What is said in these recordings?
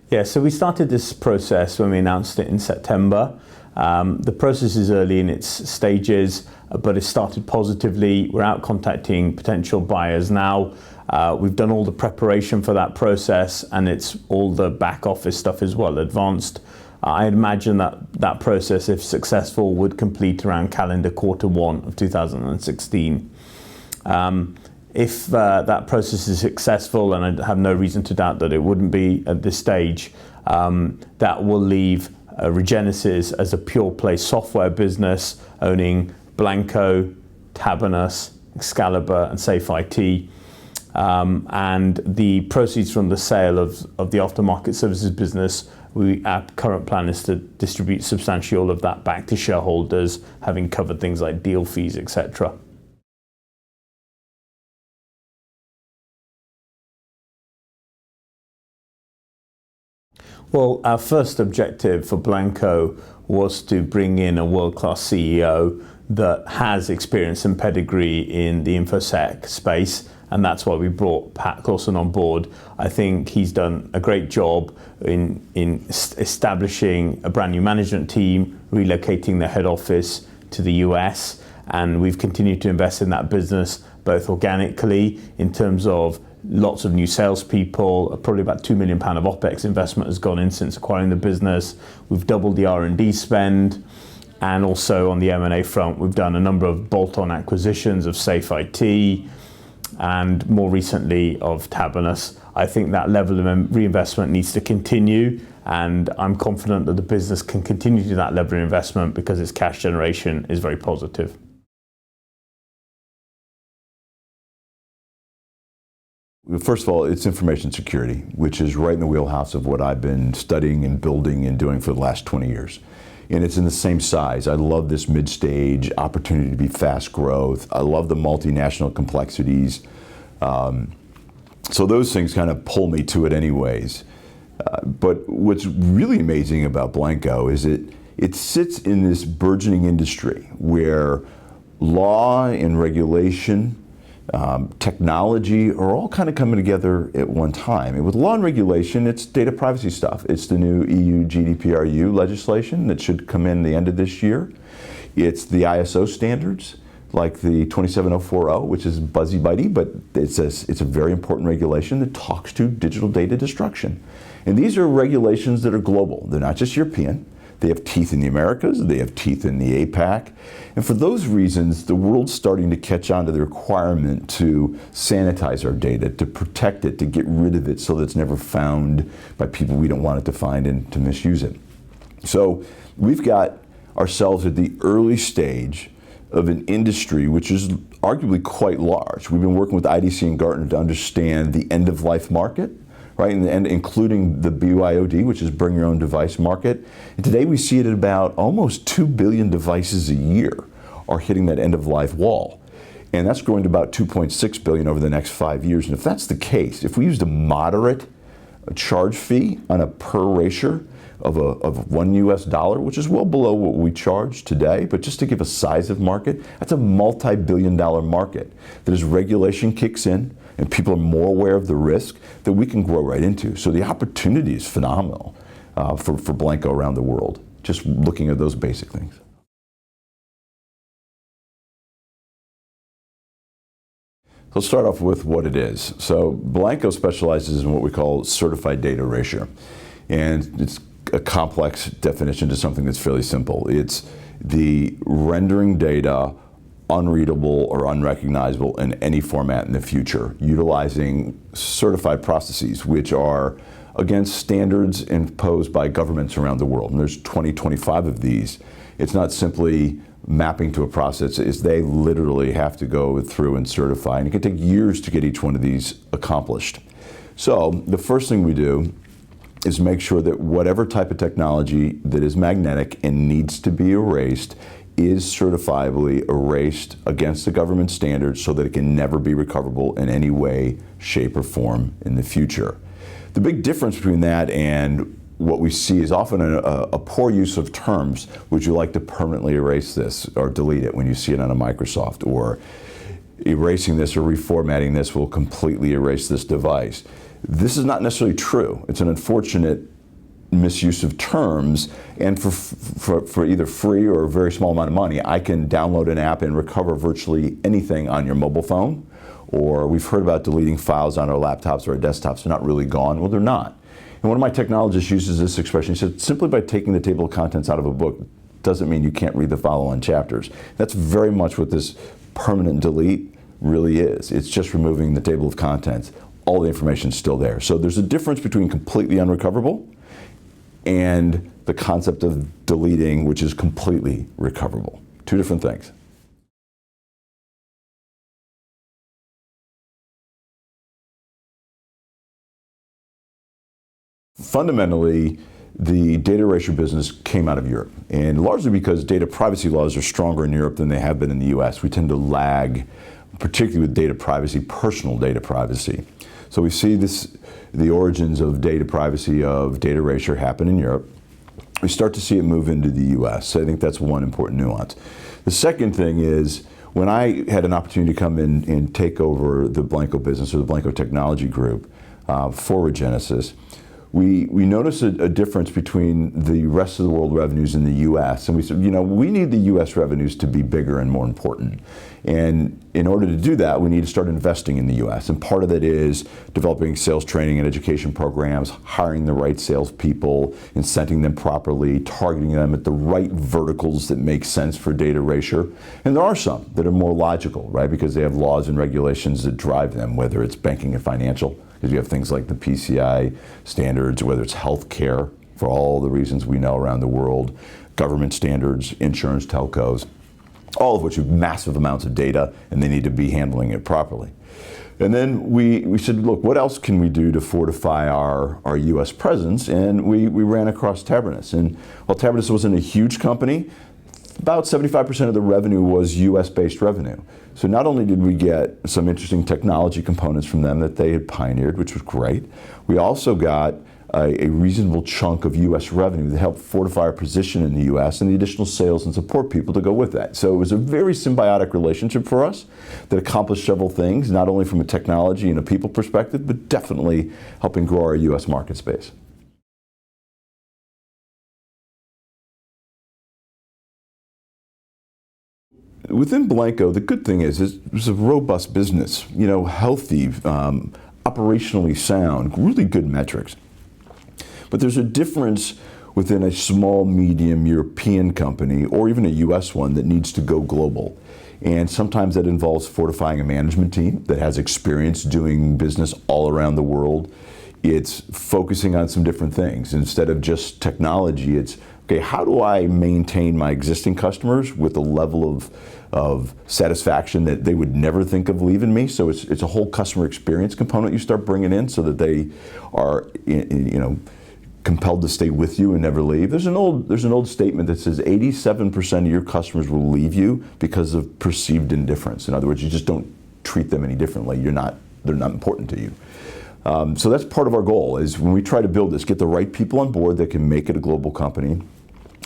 Yeah, so we started this process when we announced it in September. The process is early in its stages, but it started positively. We're out contacting potential buyers now. We've done all the preparation for that process, and it's all the back office stuff is well advanced. I imagine that process, if successful, would complete around calendar Q1 of 2016. If that process is successful, and I have no reason to doubt that it wouldn't be at this stage, that will leave Regenersis as a pure play software business owning Blancco, Tabernus, Excalibur and Safe IT. And the proceeds from the sale of the Aftermarket Services business, our current plan is to distribute substantially all of that back to shareholders, having covered things like deal fees, etc. Well, our first objective for Blancco was to bring in a world-class CEO that has experience and pedigree in the InfoSec space, and that's why we brought Pat Clawson on board. I think he's done a great job in establishing a brand new management team, relocating the head office to the US, and we've continued to invest in that business both organically in terms of lots of new salespeople. Probably about £2 million of OPEX investment has gone in since acquiring the business. We've doubled the R&D spend, and also on the M&A front, we've done a number of bolt-on acquisitions of Safe IT and more recently of Tabernus. I think that level of reinvestment needs to continue, and I'm confident that the business can continue to do that level of investment because its cash generation is very positive. First of all, it's information security, which is right in the wheelhouse of what I've been studying and building and doing for the last 20 years. And it's in the same size. I love this mid-stage opportunity to be fast growth. I love the multinational complexities. So those things kind of pull me to it anyways. But what's really amazing about Blancco is it sits in this burgeoning industry where law and regulation, technology are all kind of coming together at one time. And with law and regulation, it's data privacy stuff. It's the new EU GDPR legislation that should come in the end of this year. It's the ISO standards, like the 27040, which is buzzy bitey, but it's a very important regulation that talks to digital data destruction. And these are regulations that are global. They're not just European. They have teeth in the Americas, they have teeth in the APAC. And for those reasons, the world's starting to catch on to the requirement to sanitize our data, to protect it, to get rid of it so that it's never found by people we don't want it to find and to misuse it. So we've got ourselves at the early stage of an industry which is arguably quite large. We've been working with IDC and Gartner to understand the end-of-life market, right, and including the BYOD, which is bring your own device market. And today we see it at about almost 2 billion devices a year are hitting that end-of-life wall. And that's growing to about 2.6 billion over the next 5 years. And if that's the case, if we used a moderate charge fee on a per erasure of $1 US, which is well below what we charge today, but just to give a size of market, that's a multi-billion-dollar market that as regulation kicks in and people are more aware of the risk, that we can grow right into. So the opportunity is phenomenal for Blancco around the world, just looking at those basic things. So let's start off with what it is. So Blancco specializes in what we call certified data erasure. And it's a complex definition to something that's fairly simple. It's the rendering data unreadable or unrecognizable in any format in the future, utilizing certified processes, which are against standards imposed by governments around the world. And there's 25 of these. It's not simply mapping to a process, is they literally have to go through and certify, and it can take years to get each one of these accomplished. So the first thing we do is make sure that whatever type of technology that is magnetic and needs to be erased is certifiably erased against the government standards so that it can never be recoverable in any way, shape, or form in the future. The big difference between that and what we see is often a poor use of terms. Would you like to permanently erase this or delete it when you see it on a Microsoft, or erasing this or reformatting this will completely erase this device. This is not necessarily true. It's an unfortunate misuse of terms, and for either free or a very small amount of money, I can download an app and recover virtually anything on your mobile phone. Or we've heard about deleting files on our laptops or our desktops. They're not really gone. Well, they're not. And one of my technologists uses this expression. He said, simply by taking the table of contents out of a book doesn't mean you can't read the follow-on chapters. That's very much what this permanent delete really is. It's just removing the table of contents. All the information is still there. So there's a difference between completely unrecoverable and the concept of deleting, which is completely recoverable. Two different things. Fundamentally, the data erasure business came out of Europe, and largely because data privacy laws are stronger in Europe than they have been in the US. We tend to lag, particularly with data privacy, personal data privacy. So we see the origins of data privacy, of data erasure happen in Europe. We start to see it move into the US. So I think that's one important nuance. The second thing is, when I had an opportunity to come in and take over the Blancco business, or the Blancco Technology Group, for Regenersis, we noticed a difference between the rest of the world revenues in the US, and we said, we need the US revenues to be bigger and more important. And in order to do that, we need to start investing in the US. And part of that is developing sales training and education programs, hiring the right salespeople, incenting them properly, targeting them at the right verticals that make sense for data erasure. And there are some that are more logical, right? Because they have laws and regulations that drive them, whether it's banking and financial, because you have things like the PCI standards, whether it's healthcare, for all the reasons we know around the world, government standards, insurance, telcos, all of which have massive amounts of data, and they need to be handling it properly. And then we said, look, what else can we do to fortify our US presence? And we ran across Tabernus. And while Tabernus wasn't a huge company, about 75% of the revenue was US-based revenue. So not only did we get some interesting technology components from them that they had pioneered, which was great, we also got a reasonable chunk of US revenue that helped fortify our position in the US and the additional sales and support people to go with that. So it was a very symbiotic relationship for us that accomplished several things, not only from a technology and a people perspective, but definitely helping grow our US market space. Within Blancco, the good thing is it's a robust business, healthy, operationally sound, really good metrics. But there's a difference within a small, medium European company, or even a US one, that needs to go global. And sometimes that involves fortifying a management team that has experience doing business all around the world. It's focusing on some different things. Instead of just technology, it's, okay, how do I maintain my existing customers with a level of satisfaction that they would never think of leaving me? So it's a whole customer experience component you start bringing in, so that they are, compelled to stay with you and never leave. There's an old statement that says 87% of your customers will leave you because of perceived indifference. In other words, you just don't treat them any differently. They're not important to you. So that's part of our goal, is when we try to build this, get the right people on board that can make it a global company,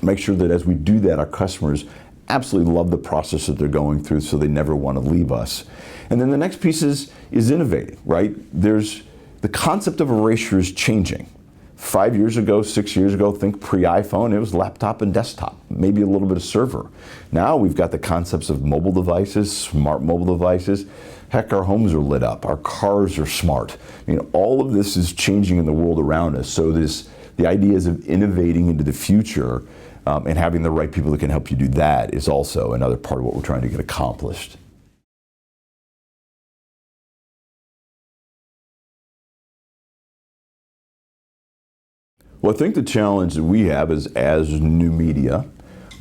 make sure that as we do that, our customers absolutely love the process that they're going through, so they never want to leave us. And then the next piece is innovating, right? The concept of erasure is changing. 5 years ago, 6 years ago, think pre-iPhone, it was laptop and desktop, maybe a little bit of server. Now we've got the concepts of mobile devices, smart mobile devices. Heck, our homes are lit up, our cars are smart. All of this is changing in the world around us. So the ideas of innovating into the future and having the right people that can help you do that is also another part of what we're trying to get accomplished. Well, I think the challenge that we have is, as new media,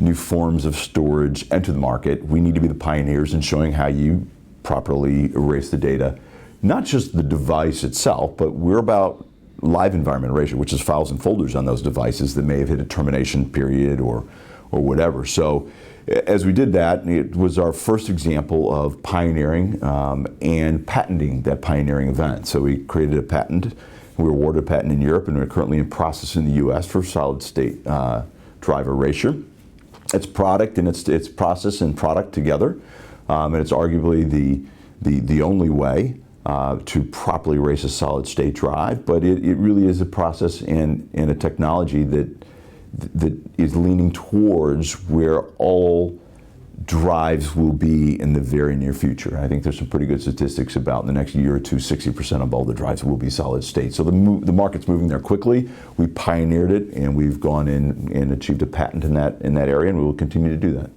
new forms of storage enter the market, we need to be the pioneers in showing how you properly erase the data. Not just the device itself, but we're about live environment erasure, which is files and folders on those devices that may have hit a termination period or whatever. So as we did that, it was our first example of pioneering and patenting that pioneering event. So we created a patent. We were awarded a patent in Europe, and we're currently in process in the US for solid state drive erasure. It's product and it's process and product together, and it's arguably the only way to properly erase a solid state drive, but it really is a process and a technology that is leaning towards where all drives will be in the very near future. I think there's some pretty good statistics about in the next year or two, 60% of all the drives will be solid state. So the market's moving there quickly. We pioneered it, and we've gone in and achieved a patent in that area, and we will continue to do that.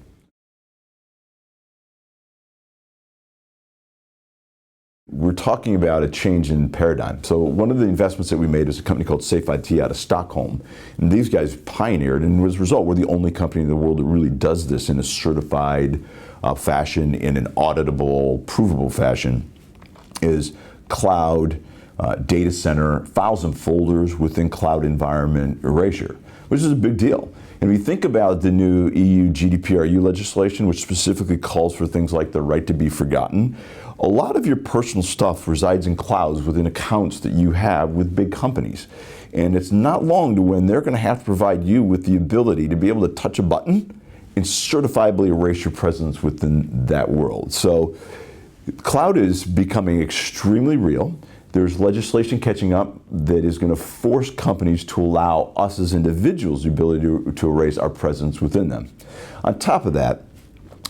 We're talking about a change in paradigm. So one of the investments that we made is a company called Safe IT out of Stockholm. And these guys pioneered, and as a result, we're the only company in the world that really does this in a certified fashion, in an auditable, provable fashion, is cloud, data center, files and folders within cloud environment erasure, which is a big deal. And we think about the new EU GDPR legislation, which specifically calls for things like the right to be forgotten. A lot of your personal stuff resides in clouds within accounts that you have with big companies. And it's not long to when they're going to have to provide you with the ability to be able to touch a button and certifiably erase your presence within that world. So cloud is becoming extremely real. There's legislation catching up that is going to force companies to allow us as individuals the ability to erase our presence within them. On top of that,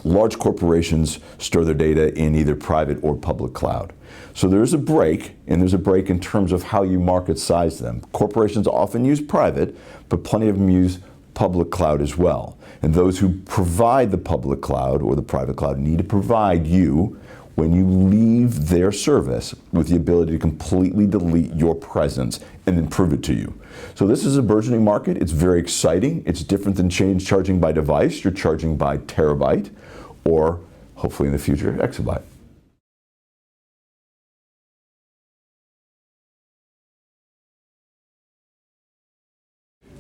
large corporations store their data in either private or public cloud. So there's a break, and there's a break in terms of how you market size them. Corporations often use private, but plenty of them use public cloud as well. And those who provide the public cloud or the private cloud need to provide you, when you leave their service, with the ability to completely delete your presence and then prove it to you. So this is a burgeoning market. It's very exciting. It's different than charging by device. You're charging by terabyte, or hopefully in the future, exabyte.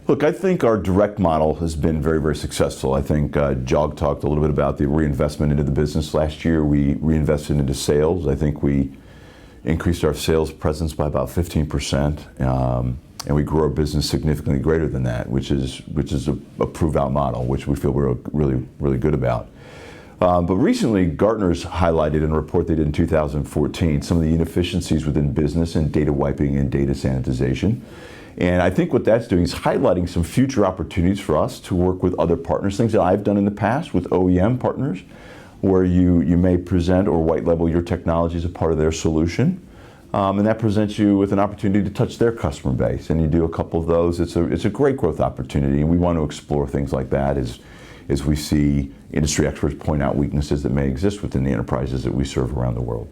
Look, I think our direct model has been very, very successful. I think Jog talked a little bit about the reinvestment into the business last year. We reinvested into sales. I think we increased our sales presence by about 15%, and we grew our business significantly greater than that, which is a prove-out model, which we feel we're really, really good about. But recently, Gartner's highlighted in a report they did in 2014 some of the inefficiencies within business and data wiping and data sanitization. And I think what that's doing is highlighting some future opportunities for us to work with other partners, things that I've done in the past with OEM partners, where you may present or white label your technology as a part of their solution. And that presents you with an opportunity to touch their customer base. And you do a couple of those. It's a great growth opportunity, and we want to explore things like that as we see industry experts point out weaknesses that may exist within the enterprises that we serve around the world.